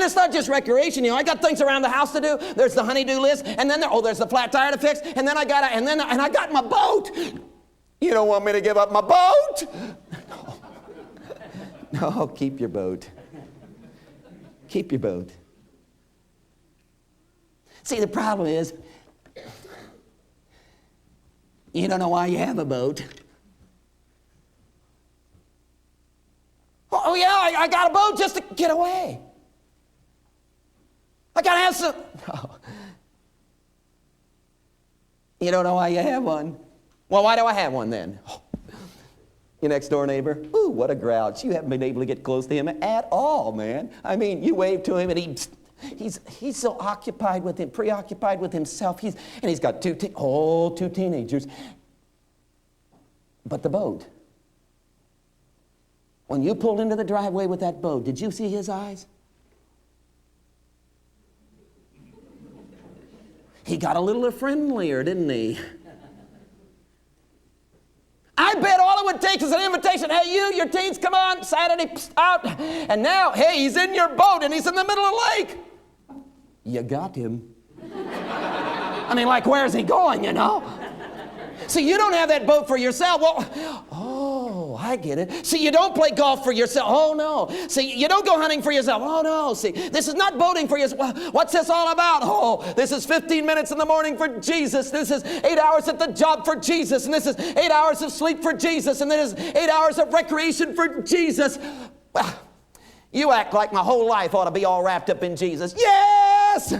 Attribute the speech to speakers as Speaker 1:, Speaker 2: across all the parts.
Speaker 1: it's not just recreation. I got things around the house to do. There's the honey-do list, and then there's the flat tire to fix, and then I got my boat. You don't want me to give up my boat? No, keep your boat. Keep your boat. See, the problem is, you don't know why you have a boat. Oh yeah, I got a boat just to get away. I got to have some. No. You don't know why you have one. Well, why do I have one then? Your next door neighbor, ooh, what a grouch. You haven't been able to get close to him at all, man. I mean, you wave to him and he's so preoccupied with himself. He's got two teenagers. But the boat. When you pulled into the driveway with that boat, did you see his eyes? He got a little friendlier, didn't he? I bet all it would take is an invitation. Hey, your teens, come on, Saturday, out. And now, hey, he's in your boat and he's in the middle of the lake. You got him. I mean, like, where's he going, See, you don't have that boat for yourself. Well, I get it. See, you don't play golf for yourself. Oh, no. See, you don't go hunting for yourself. Oh, no. See, this is not boating for yourself. What's this all about? Oh, this is 15 minutes in the morning for Jesus. This is 8 hours at the job for Jesus. And this is 8 hours of sleep for Jesus. And this is 8 hours of recreation for Jesus. Well, you act like my whole life ought to be all wrapped up in Jesus. Yes!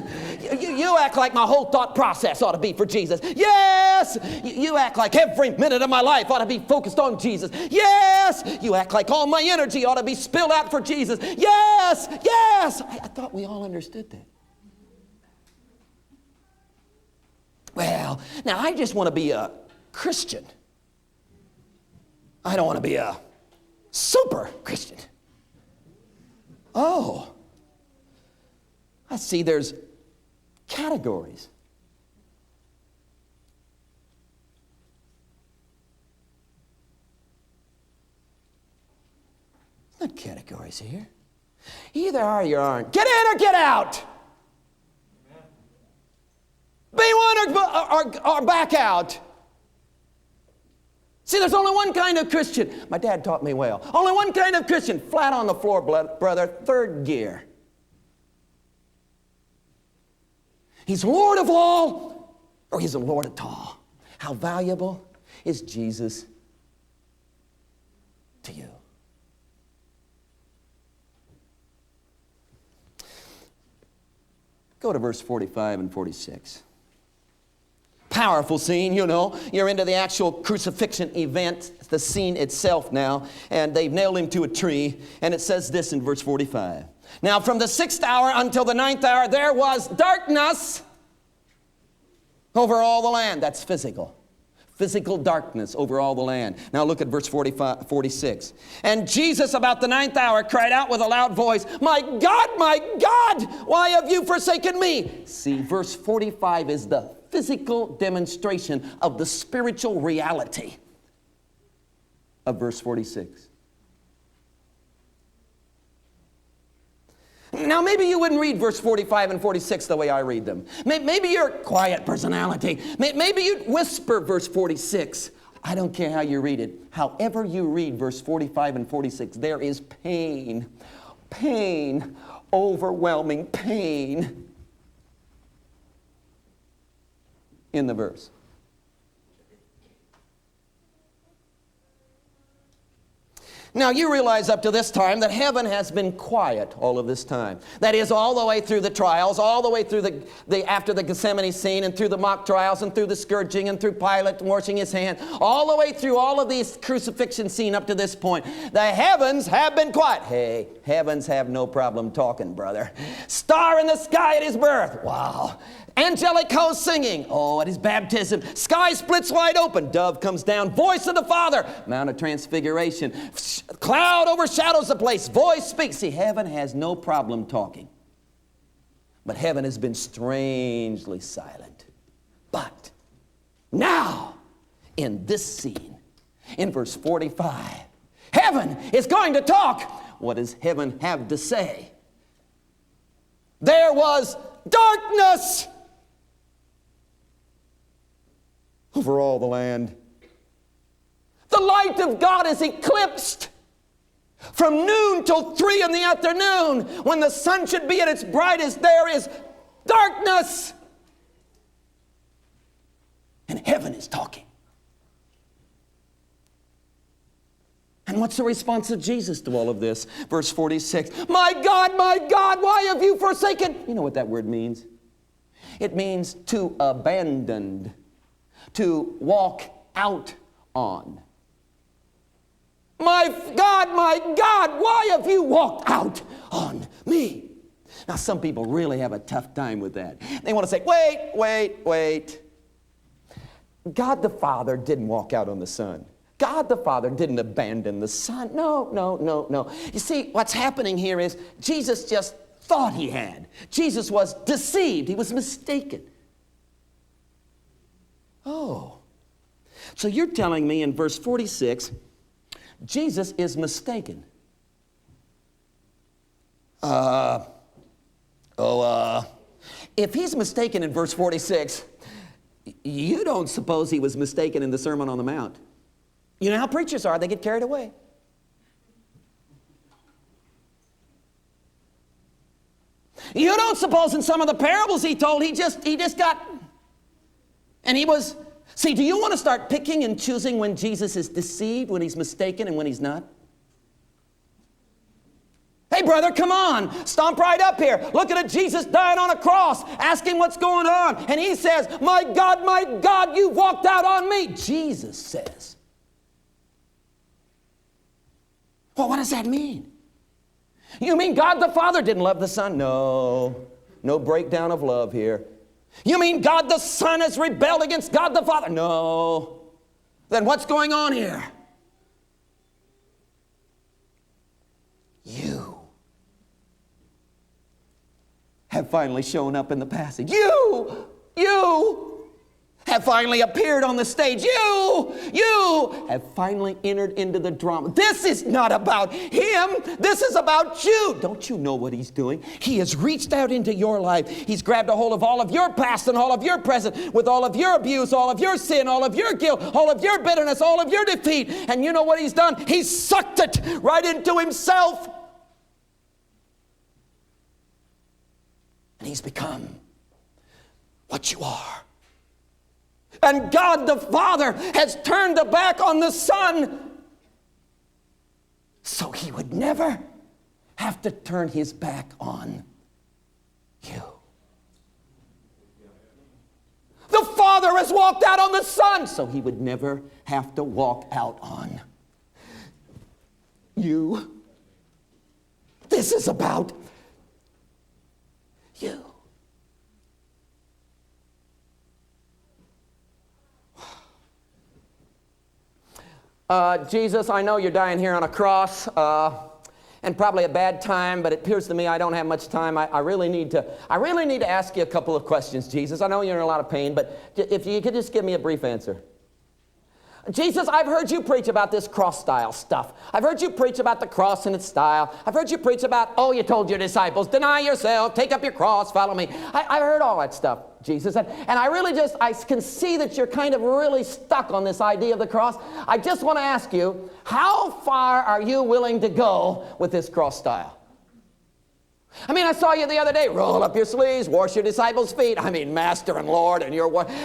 Speaker 1: You act like my whole thought process ought to be for Jesus. Yes! You act like every minute of my life ought to be focused on Jesus. Yes! You act like all my energy ought to be spilled out for Jesus. Yes! Yes! I thought we all understood that. Well, now I just want to be a Christian. I don't want to be a super Christian. Oh, I see there's categories. There's not categories here. Either are or you aren't. Get in or get out. Be one or back out. See, there's only one kind of Christian. My dad taught me well. Only one kind of Christian. Flat on the floor, brother. Third gear. He's Lord of all, or he's a Lord at all. How valuable is Jesus to you? Go to verse 45 and 46. Powerful scene, You're into the actual crucifixion event, the scene itself now. And they've nailed him to a tree. And it says this in verse 45. Now from the 6th hour until the 9th hour, there was darkness over all the land. That's physical. Physical darkness over all the land. Now look at verse 46. And Jesus about the 9th hour cried out with a loud voice, my God, why have you forsaken me? See, verse 45 is the physical demonstration of the spiritual reality of verse 46. Now, maybe you wouldn't read verse 45 and 46 the way I read them. Maybe you're a quiet personality. Maybe you'd whisper verse 46. I don't care how you read it. However you read verse 45 and 46, there is pain, overwhelming pain in the verse. Now, you realize up to this time that heaven has been quiet all of this time. That is, all the way through the trials, all the way through after the Gethsemane scene, and through the mock trials, and through the scourging, and through Pilate washing his hand, all the way through all of these crucifixion scene up to this point. The heavens have been quiet. Hey, heavens have no problem talking, brother. Star in the sky at his birth. Wow. Angelic host singing. Oh, at his baptism. Sky splits wide open. Dove comes down. Voice of the Father. Mount of Transfiguration. Cloud overshadows the place. Voice speaks. See, heaven has no problem talking. But heaven has been strangely silent. But now, in this scene, in verse 45, heaven is going to talk. What does heaven have to say? there was darkness over all the land. The light of God is eclipsed from noon till 3 in the afternoon. When the sun should be at its brightest, there is darkness. And heaven is talking. And what's the response of Jesus to all of this? Verse 46, my God, why have you forsaken? You know what that word means? It means to abandon, to walk out on. My God, why have you walked out on me? Now, some people really have a tough time with that. They want to say, wait. God the Father didn't walk out on the Son. God the Father didn't abandon the Son. No. You see, what's happening here is Jesus just thought he had. Jesus was deceived. He was mistaken. Oh. So you're telling me in verse 46, Jesus is mistaken. If he's mistaken in verse 46, you don't suppose he was mistaken in the Sermon on the Mount. You know how preachers are, they get carried away. You don't suppose in some of the parables he told, he just got, and he was, see, do you want to start picking and choosing when Jesus is deceived, when he's mistaken, and when he's not? Hey, brother, come on. Stomp right up here. Looking at Jesus dying on a cross. Ask him what's going on. And he says, my God, you walked out on me. Jesus says. Well, what does that mean? You mean God the Father didn't love the Son? No breakdown of love here. You mean God the Son has rebelled against God the Father? No. Then what's going on here? You have finally shown up in the passage. You have finally appeared on the stage. You have finally entered into the drama. This is not about him. This is about you. Don't you know what he's doing? He has reached out into your life. He's grabbed a hold of all of your past and all of your present, with all of your abuse, all of your sin, all of your guilt, all of your bitterness, all of your defeat. And you know what he's done? He's sucked it right into himself. And he's become what you are. And God the Father has turned the back on the Son so he would never have to turn his back on you. The Father has walked out on the Son so he would never have to walk out on you. This is about you. Jesus, I know you're dying here on a cross, and probably a bad time, but it appears to me I don't have much time. I really need to ask you a couple of questions, Jesus. I know you're in a lot of pain, but if you could just give me a brief answer. Jesus, I've heard you preach about this cross style stuff. I've heard you preach about the cross and its style. I've heard you preach about, you told your disciples, deny yourself, take up your cross, follow me. I heard all that stuff, Jesus. And I can see that you're kind of really stuck on this idea of the cross. I just want to ask you, how far are you willing to go with this cross style? I mean, I saw you the other day, roll up your sleeves, wash your disciples' feet. I mean, Master and Lord, and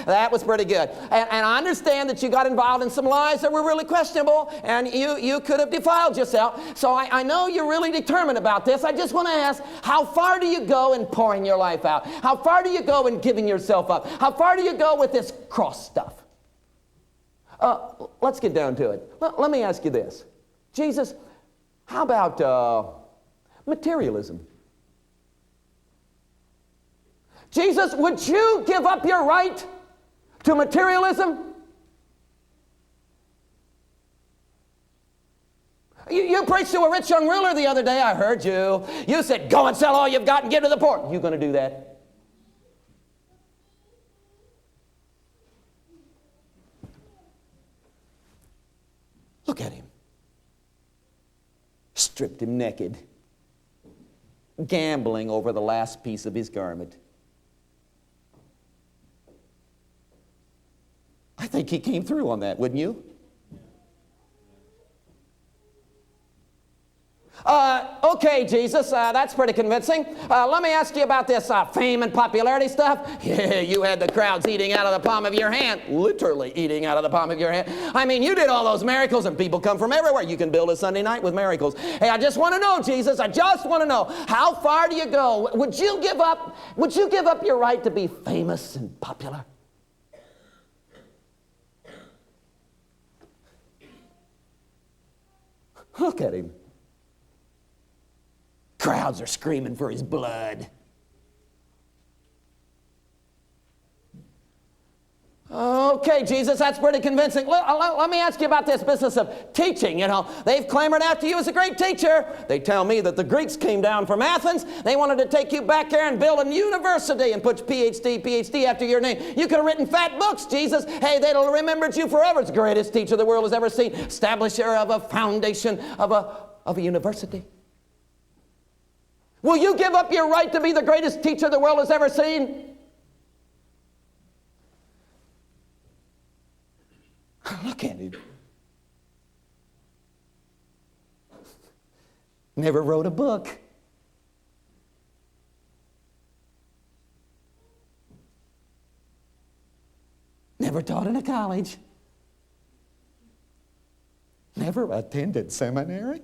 Speaker 1: that was pretty good. And I understand that you got involved in some lies that were really questionable, and you could have defiled yourself. So I know you're really determined about this. I just want to ask, how far do you go in pouring your life out? How far do you go in giving yourself up? How far do you go with this cross stuff? Let's get down to it. Let me ask you this. Jesus, how about materialism? Jesus, would you give up your right to materialism? You preached to a rich young ruler the other day, I heard you. You said, go and sell all you've got and give to the poor. You going to do that? Look at him. Stripped him naked. gambling over the last piece of his garment. I think he came through on that, wouldn't you? Okay, Jesus, that's pretty convincing. Let me ask you about this fame and popularity stuff. Yeah, you had the crowds eating out of the palm of your hand. Literally eating out of the palm of your hand. I mean, you did all those miracles and people come from everywhere. You can build a Sunday night with miracles. Hey, I just want to know, Jesus, I just want to know, how far do you go? Would you give up your right to be famous and popular? Look at him. Crowds are screaming for his blood. Okay, Jesus, that's pretty convincing. Let me ask you about this business of teaching. You know, they've clamored after you as a great teacher. They tell me that the Greeks came down from Athens. They wanted to take you back there and build a university and put PhD after your name. You could have written fat books, Jesus. Hey, they'll remember you forever. It's the greatest teacher the world has ever seen. Establisher of a foundation of a university. Will you give up your right to be the greatest teacher the world has ever seen? Look at him. Never wrote a book. Never taught in a college. Never attended seminary.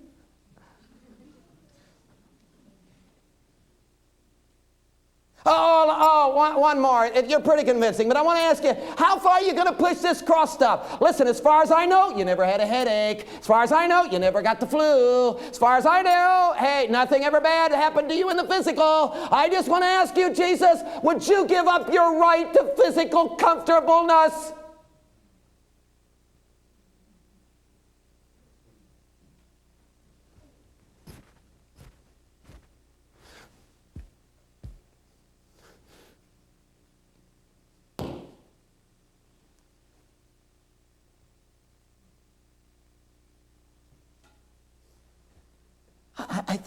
Speaker 1: One more. You're pretty convincing, but I want to ask you, how far are you going to push this cross stuff? Listen, as far as I know, you never had a headache. As far as I know, you never got the flu. As far as I know, hey, nothing ever bad happened to you in the physical. I just want to ask you, Jesus, would you give up your right to physical comfortableness?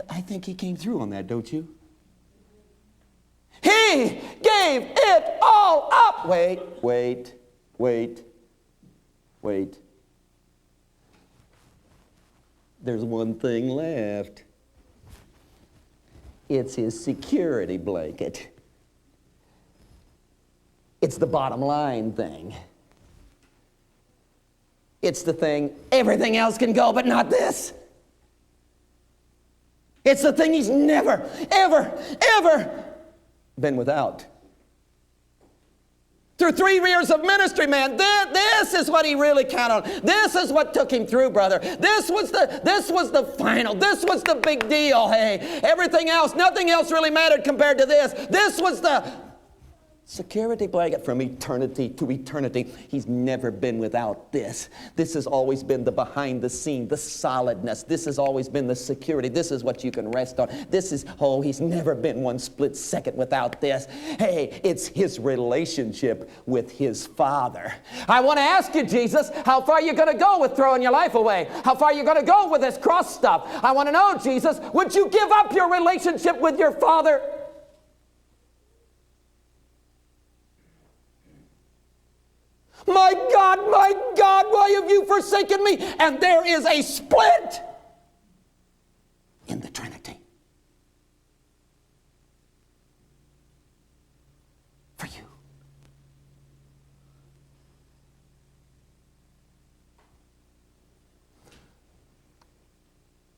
Speaker 1: I think he came through on that, don't you? He gave it all up. Wait. There's one thing left. It's his security blanket. It's the bottom line thing. It's the thing, everything else can go, but not this. It's the thing he's never, ever been without. Through 3 years of ministry, man, this is what he really counted on. This is what took him through, brother. This was the final. This was the big deal. Hey, everything else, nothing else really mattered compared to this. This was the security blanket from eternity to eternity. He's never been without this. This has always been the behind the scene, the solidness. This has always been the security. This is what you can rest on. He's never been one split second without this. Hey, it's his relationship with his Father. I want to ask you, Jesus, how far are you going to go with throwing your life away? How far are you going to go with this cross stuff? I want to know, Jesus, would you give up your relationship with your Father? My God, why have you forsaken me? And there is a split in the Trinity. For you.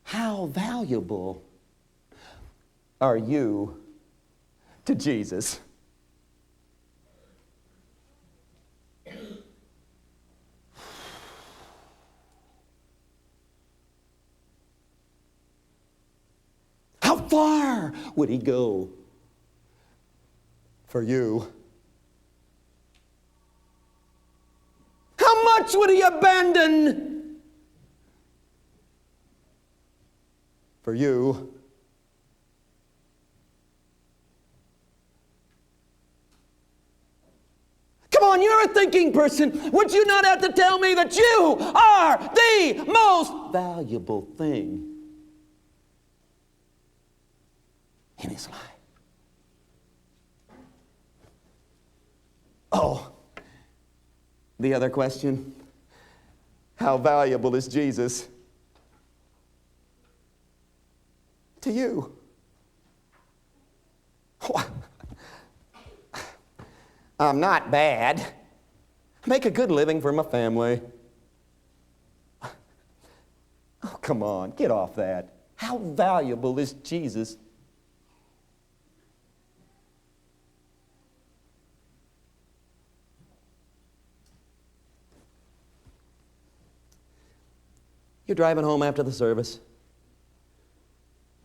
Speaker 1: How valuable are you to Jesus? How far would he go for you? How much would he abandon for you? Come on, you're a thinking person. Would you not have to tell me that you are the most valuable thing in his life. Oh, the other question, how valuable is Jesus to you? I'm not bad. I make a good living for my family. Oh, come on, get off that. How valuable is Jesus? You're driving home after the service.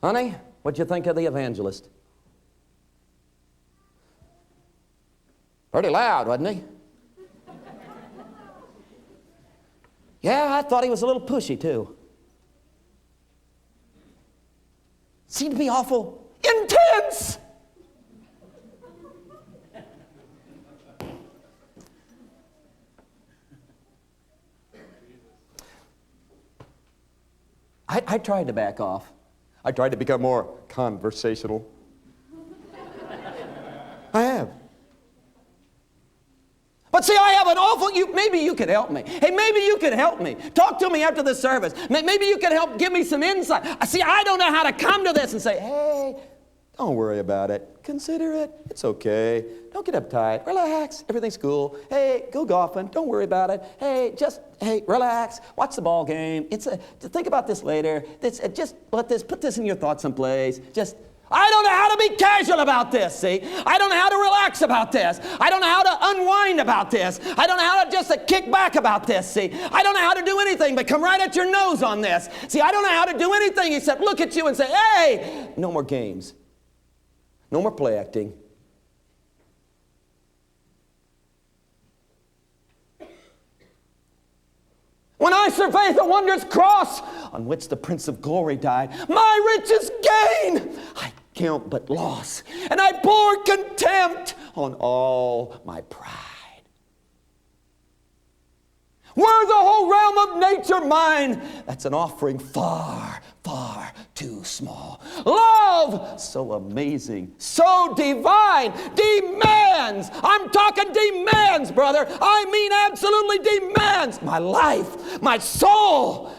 Speaker 1: Honey, what'd you think of the evangelist? Pretty loud, wasn't he? Yeah, I thought he was a little pushy, too. Seemed to be awful intense. I tried to back off. I tried to become more conversational. I have. But see, I have an awful, maybe you could help me. Hey, maybe you could help me. Talk to me after the service. Maybe you could help give me some insight. See, I don't know how to come to this and say, hey, don't worry about it. Consider it. It's okay. Don't get uptight. Relax. Everything's cool. Hey, go golfing. Don't worry about it. Hey, relax. Watch the ball game. Think about this later. Just put this in your thoughts someplace. I don't know how to be casual about this, see? I don't know how to relax about this. I don't know how to unwind about this. I don't know how to just kick back about this, see? I don't know how to do anything but come right at your nose on this. See, I don't know how to do anything except look at you and say, hey, no more games. No more play acting. When I survey the wondrous cross on which the Prince of Glory died, my richest gain I count but loss, and I pour contempt on all my pride. Were the whole realm of nature mine, that's an offering far, far too small. Love, so amazing, so divine, demands, I'm talking demands, brother. I mean absolutely demands my life, my soul.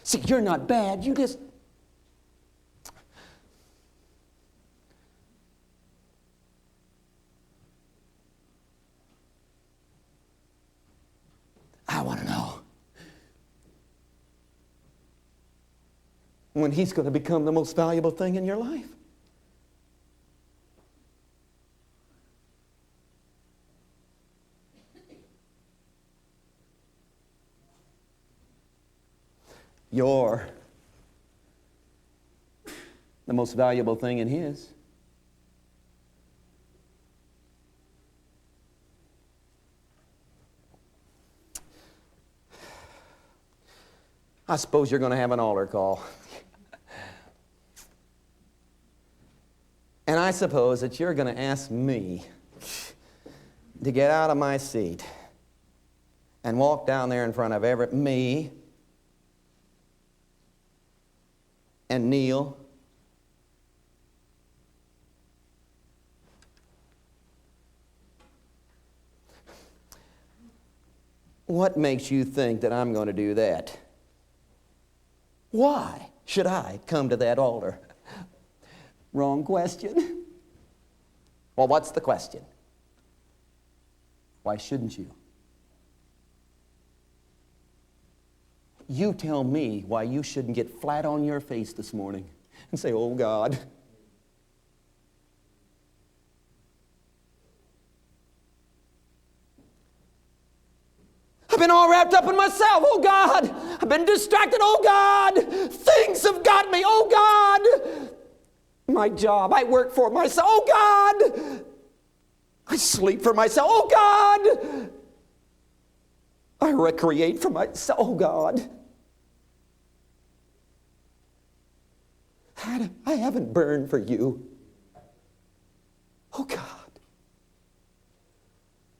Speaker 1: See, you're not bad, you just... I want to know when he's going to become the most valuable thing in your life. You're the most valuable thing in his. I suppose you're going to have an altar call. And I suppose that you're going to ask me to get out of my seat and walk down there in front of me and kneel. What makes you think that I'm going to do that? Why should I come to that altar? Wrong question. Well, what's the question? Why shouldn't you? You tell me why you shouldn't get flat on your face this morning and say, oh God, I've been all wrapped up in myself. Oh God, I've been distracted. Oh God, things have got me. Oh God, my job, I work for myself. Oh God, I sleep for myself. Oh God, I recreate for myself. Oh God, I haven't burned for you. Oh God,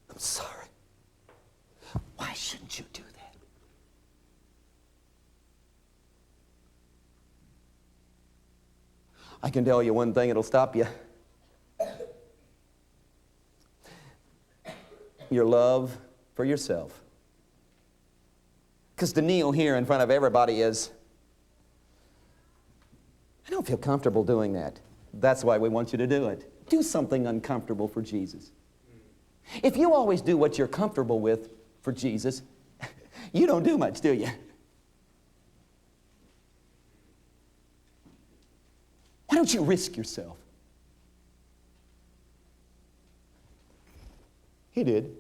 Speaker 1: I'm sorry. Why shouldn't you do that? I can tell you one thing, it'll stop you. Your love for yourself. Because to kneel here in front of everybody is, I don't feel comfortable doing that. That's why we want you to do it. Do something uncomfortable for Jesus. If you always do what you're comfortable with for Jesus, you don't do much, do you? Why don't you risk yourself? He did.